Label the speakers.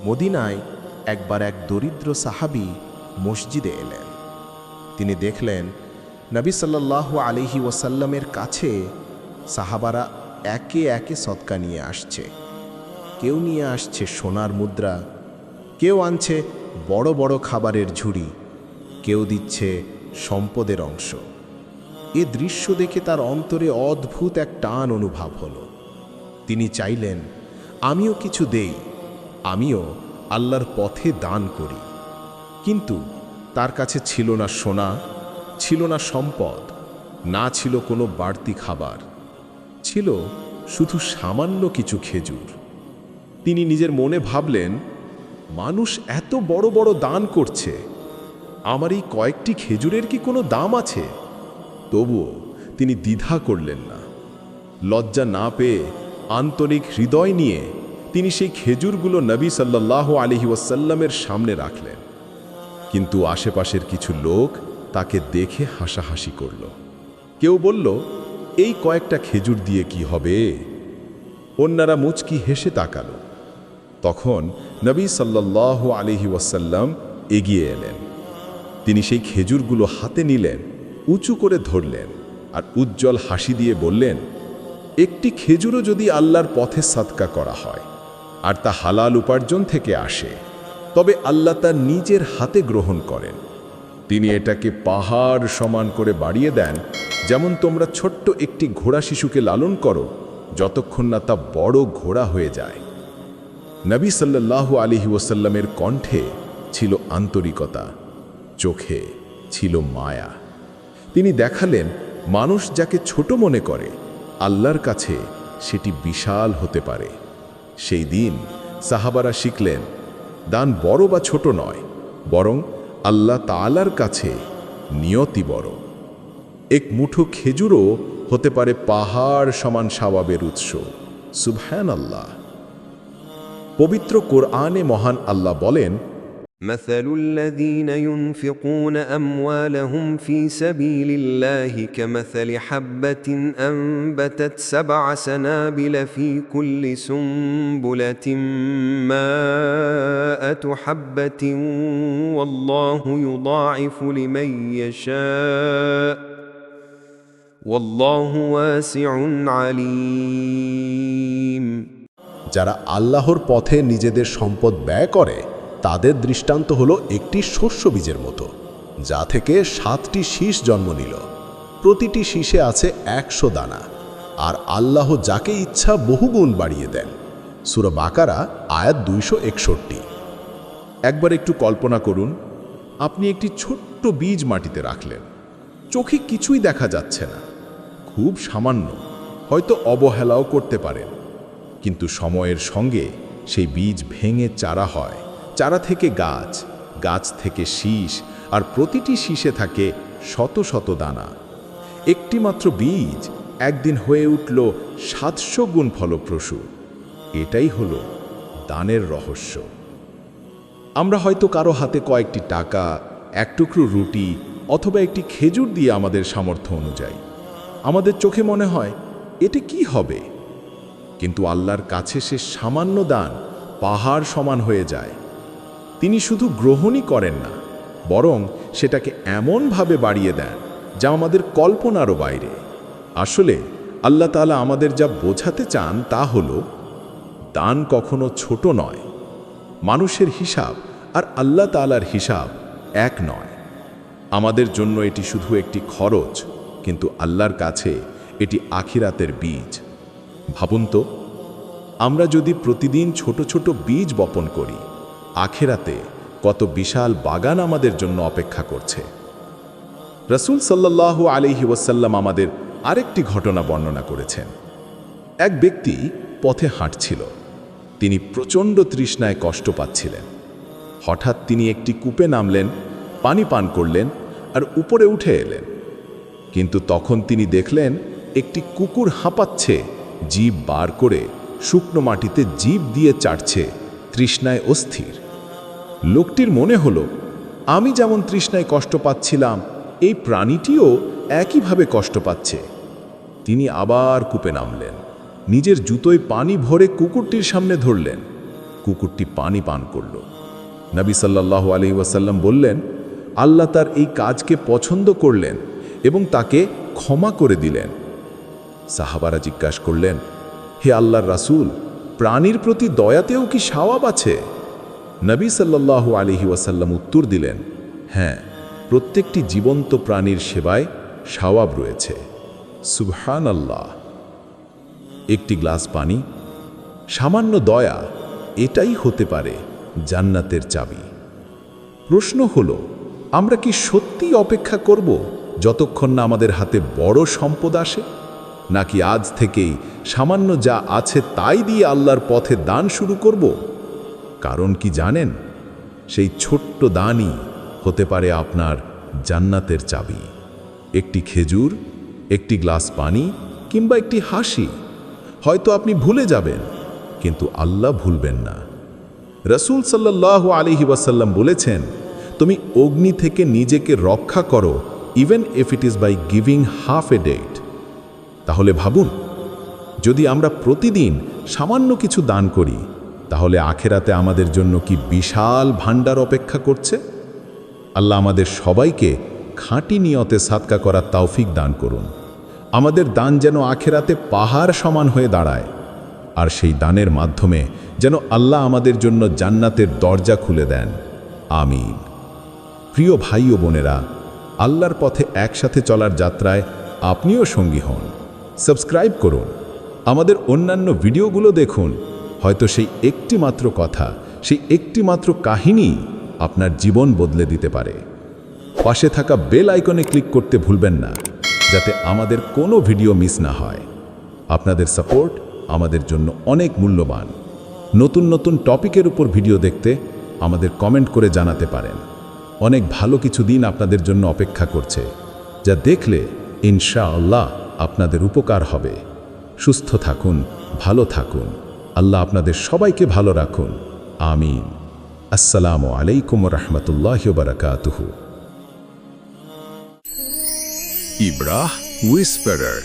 Speaker 1: মদিনায় একবার এক দরিদ্র সাহাবী মসজিদে এলেন। তিনি দেখলেন নবী সাল্লাল্লাহু আলাইহি ওয়াসাল্লামের কাছে সাহাবারা একে একে সদকা নিয়ে আসছে। কেউ নিয়ে আসছে সোনার মুদ্রা, কেউ আনছে বড় বড় খাবারের ঝুড়ি, কেউ দিচ্ছে সম্পদের অংশ। এ দৃশ্য দেখে তার অন্তরে অদ্ভুত এক টান অনুভব হলো। তিনি চাইলেন আমিও কিছু দেই, আমিও আল্লাহর পথে দান করি। কিন্তু তার কাছে ছিল না সোনা, ছিল না সম্পদ, না ছিল কোনো বাড়তি খাবার, ছিল শুধু সামান্য কিছু খেজুর। তিনি নিজের মনে ভাবলেন, মানুষ এত বড় বড় দান করছে, আমার এই কয়েকটি খেজুরের কি কোনো দাম আছে? তবুও তিনি দ্বিধা করলেন না। লজ্জা না পেয়ে আন্তরিক হৃদয় নিয়ে তিনি সেই খেজুরগুলো নবী সাল্লাল্লাহু আলাইহি ওয়াসাল্লামের সামনে রাখলেন। কিন্তু আশেপাশের কিছু লোক তাকে দেখে হাসাহাসি করল। কেউ বলল, এই কয়েকটা খেজুর দিয়ে কি হবে? অন্যরা মুচকি হেসে তাকালো। তখন নবী সাল্লাল্লাহু আলাইহি ওয়াসাল্লাম এগিয়ে এলেন। তিনি সেই খেজুরগুলো হাতে নিলেন, উঁচু করে ধরলেন আর উজ্জ্বল হাসি দিয়ে বললেন, একটি খেজুরও যদি আল্লাহর পথে সাদকা করা হয় আর তা হালাল উপার্জন থেকে আসে, তবে আল্লাহ তা নিজের হাতে গ্রহণ করেন। তিনি এটাকে পাহাড় সমান করে বাড়িয়ে দেন, যেমন তোমরা ছোট্ট একটি ঘোড়া শিশুকে লালন করো যতক্ষণ না তা বড় ঘোড়া হয়ে যায়। নবী সাল্লাল্লাহু আলাইহি ওয়াসাল্লামের কণ্ঠে ছিল আন্তরিকতা, চোখে ছিল মায়া। তিনি দেখালেন, মানুষ যাকে ছোট মনে করে আল্লাহর কাছে সেটি বিশাল হতে পারে। সেই দিন সাহাবারা শিখলেন, দান বড় বা ছোট নয়, বরং আল্লাহ তাআলার কাছে নিয়তি বড়। এক মুঠো খেজুরও হতে পারে পাহাড় সমান সওয়াবের উৎস। সুবহানাল্লাহ। পবিত্র কোরআনে মহান আল্লাহ বলেন,
Speaker 2: مثل الذين ينفقون أموالهم في سبيل الله كمثل حبة أنبتت 7 سنابل في كل سنبلة 100 حبة والله يضاعف لمن يشاء والله واسع عليم।
Speaker 3: যারা আল্লাহর পথে নিজেদের সম্পদ ব্যয় করে তাদের দৃষ্টান্ত হলো একটি শস্য বীজের মতো, যা থেকে 7টি শীষ জন্ম নিল। প্রতিটি শীষে আছে 100 দানা, আর আল্লাহ যাকে ইচ্ছা বহুগুণ বাড়িয়ে দেন। সূরা বাকারা আয়াত 261।
Speaker 1: একবার একটু কল্পনা করুন, আপনি একটি ছোট্ট বীজ মাটিতে রাখলেন, চোখে কিছুই দেখা যাচ্ছে না, খুব সামান্য, হয়তো অবহেলাও করতে পারেন। কিন্তু সময়ের সঙ্গে সেই বীজ ভেঙে চারা হয়, চারা থেকে গাছ, গাছ থেকে শীষ, আর প্রতিটি শীষে থাকে শত শত দানা। একটি মাত্র বীজ একদিন হয়ে উঠল 700 গুণ ফলপ্রসূ। এটাই হলো দানের রহস্য। আমরা হয়তো কারো হাতে কয়েকটি টাকা, এক টুকরো রুটি অথবা একটি খেজুর দিয়ে আমাদের সামর্থ্য অনুযায়ী আমাদের চোখে মনে হয় এতে কি হবে, কিন্তু আল্লাহর কাছে সে সামান্য দান পাহাড় সমান হয়ে যায়। তিনি শুধু গ্রহণই করেন না, বরং সেটাকে এমনভাবে বাড়িয়ে দেন যা আমাদের কল্পনারও বাইরে। আসলে আল্লাহ তাআলা আমাদের যা বোঝাতে চান তা হলো, দান কখনো ছোট নয়। মানুষের হিসাব আর আল্লাহ তাআলার হিসাব এক নয়। আমাদের জন্য এটি শুধু একটি খরচ, কিন্তু আল্লাহর কাছে এটি আখিরাতের বীজ। ভাবুন তো, আমরা যদি প্রতিদিন ছোট ছোট বীজ বপন করি, আখিরাতে কত বিশাল বাগান আমাদের জন্য অপেক্ষা করছে। রাসূল সাল্লাল্লাহু আলাইহি ওয়াসাল্লাম আমাদের আরেকটি ঘটনা বর্ণনা করেছেন। এক ব্যক্তি পথে হাঁটছিল। তিনি প্রচণ্ড তৃষ্ণায় কষ্ট পাচ্ছিলেন। হঠাৎ তিনি একটি কূপে নামলেন, পানি পান করলেন আর উপরে উঠে এলেন। কিন্তু তখন তিনি দেখলেন একটি কুকুর হাঁপাচ্ছে, জিভ বার করে শুকনো মাটিতে জিভ দিয়ে চাটছে, তৃষ্ণায় অস্থির। লোকটির মনে হলো, আমি যেমন তৃষ্ণায় কষ্ট পাচ্ছিলাম, এই প্রাণীটিও একইভাবে কষ্ট পাচ্ছে। তিনি আবার কূপে নামলেন, নিজের জুতোয় পানি ভরে কুকুরটির সামনে ধরলেন।
Speaker 3: কুকুরটি পানি পান করল। নবী সাল্লাল্লাহু আলাইহি ওয়াসাল্লাম বললেন, আল্লাহ তার এই কাজকে পছন্দ করলেন এবং তাকে ক্ষমা করে দিলেন। সাহাবারা জিজ্ঞাসা করলেন, হে আল্লাহর রাসূল, প্রাণীর প্রতি দয়াতেও কি সওয়াব আছে? নবী সাল্লাল্লাহু আলাইহি ওয়াসাল্লাম উত্তর দিলেন, হ্যাঁ, প্রত্যেকটি জীবন্ত প্রাণীর সেবায় সওয়াব রয়েছে। সুবহানাল্লাহ। একটি গ্লাস পানি, সামান্য দয়া, এটাই হতে পারে জান্নাতের চাবি। প্রশ্ন হলো, আমরা কি সত্যি অপেক্ষা করব যতক্ষণ না আমাদের হাতে বড় সম্পদ আসে, নাকি আজ থেকেই সামান্য যা আছে তাই দিয়ে আল্লাহর পথে দান শুরু করব? কারণ কি জানেন, সেই ছোট্ট দানই হতে পারে আপনার জান্নাতের চাবি। একটি খেজুর, একটি গ্লাস পানি কিংবা একটি হাসি। হয়তো আপনি ভুলে যাবেন, কিন্তু আল্লাহ ভুলবেন না। রাসূল সাল্লাল্লাহু আলাইহি ওয়াসাল্লাম বলেছেন, তুমি অগ্নি থেকে নিজেকে রক্ষা করো, even if it is by giving half a date. তাহলে ভাবুন, যদি আমরা প্রতিদিন সামান্য কিছু দান করি, তাহলে আখেরাতে আমাদের জন্য কি বিশাল ভাণ্ডার অপেক্ষা করছে। আল্লাহ আমাদের সবাইকে খাঁটি নিয়তে সাদকা করার তৌফিক দান করুন। আমাদের দান যেন আখেরাতে পাহাড় সমান হয়ে দাঁড়ায়, আর সেই দানের মাধ্যমে যেন আল্লাহ আমাদের জন্য জান্নাতের দরজা খুলে দেন। আমিন। প্রিয় ভাই ও বোনেরা, আল্লাহর পথে একসাথে চলার যাত্রায় আপনিও সঙ্গী হন। সাবস্ক্রাইব করুন, আমাদের অন্যান্য ভিডিওগুলো দেখুন। হয়তো সেই একটি মাত্র কথা, সেই একটি মাত্র কাহিনী আপনার জীবন বদলে দিতে পারে। পাশে থাকা বেল আইকনে ক্লিক করতে ভুলবেন না, যাতে আমাদের কোনো ভিডিও মিস না হয়। আপনাদের সাপোর্ট আমাদের জন্য অনেক মূল্যবান। নতুন নতুন টপিকের উপর ভিডিও দেখতে আমাদের কমেন্ট করে জানাতে পারেন। অনেক ভালো কিছু দিন আপনাদের জন্য অপেক্ষা করছে, যা দেখলে ইনশাআল্লাহ আপনাদের উপকার হবে। সুস্থ থাকুন, ভালো থাকুন। আল্লাহ আপনাদের সবাইকে ভালো রাখুন। আমিন। আসসালামু আলাইকুম ওয়া রাহমাতুল্লাহি ওয়া বারাকাতুহু।
Speaker 4: ইব্রাহ হুইসপারার।